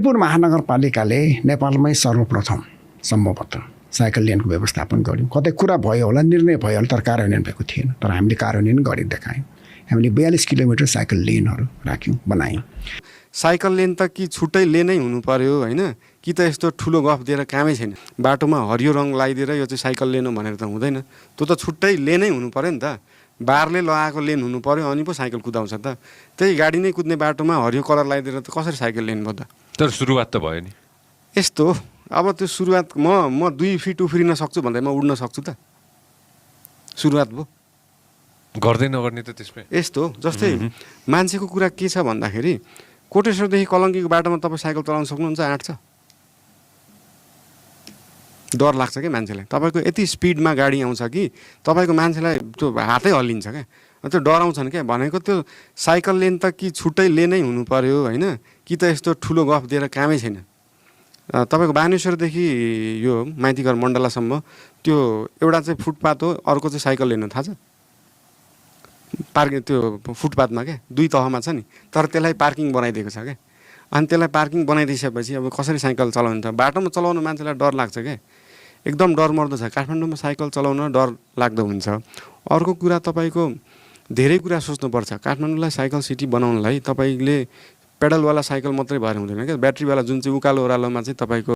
कानपुर महानगरपालिकाले नेपालमै सर्वप्रथम सम्भवतः साइकल लेनको व्यवस्थापन गर्यौँ। कतै कुरा भयो होला, निर्णय भयो होला, तर कार्यान्वयन भएको थिएन। तर हामीले कार्यान्वयन गरी देखायौँ। हामीले 42 किलोमिटर साइकल लेनहरू राख्यौँ, बनायौँ। साइकल लेन त कि छुट्टै लेनै हुनु पर्यो होइन, कि त यस्तो ठुलो गफ दिएर कामै छैन। बाटोमा हरियो रङ लगाइदिएर यो चाहिँ साइकल लेन हो भनेर त हुँदैन। त्यो त छुट्टै लेनै हुनु पर्यो नि त। बारले लगाएको लेन हुनु पर्यो, अनि पो साइकल कुदाउँछ त। त्यही गाडी नै कुद्ने बाटोमा हरियो कलर लगाइदिएर त कसरी साइकल लेन भयो त? तर सुरुवात त भयो नि। यस्तो हो। अब त्यो सुरुवात म 2 फिट उफ्रिन सक्छु भन्दै म उड्न सक्छु त? सुरुवात भयो। गर्दै नगर्ने त त्यसमै यस्तो हो। जस्तै मान्छेको कुरा के छ भन्दाखेरि कोटेश्वरदेखि कलङ्कीको बाटोमा तपाईँ साइकल चलाउन सक्नुहुन्छ? आँट छ? डर लाग्छ क्या मान्छेलाई। तपाईँको यति स्पिडमा गाडी आउँछ कि तपाईँको मान्छेलाई त्यो हातै हल्लिन्छ क्या। त्यो डराउँछन् क्या। भनेको त्यो साइकल लेन त कि छुट्टै लेनै हुनु पर्यो होइन, कि त यस्तो ठुलो गफ दिएर कामै छैन। तपाईँको बानेश्वरदेखि यो माइतीघर मण्डलासम्म त्यो एउटा चाहिँ फुटपाथ हो, अर्को चाहिँ साइकल लेन हो, थाहा छ? पार्किङ त्यो फुटपाथमा क्या 2 तहमा छ नि, तर त्यसलाई पार्किङ बनाइदिएको छ क्या। अनि त्यसलाई पार्किङ बनाइदिएपछि अब कसरी साइकल चलाउनु त? बाटोमा चलाउनु मान्छेलाई डर लाग्छ क्या, एकदम डरमर्दो छ। काठमाडौँमा साइकल चलाउन डर लाग्दो हुन्छ। अर्को कुरा तपाईँको धेरै कुरा सोच्नुपर्छ। काठमाडौँलाई साइकल सिटी बनाउनलाई तपाईँले पेडलवाला साइकल मात्रै भएर हुँदैन क्या। ब्याट्रीवाला जुन चाहिँ उकालो ओह्रालोमा चाहिँ तपाईँको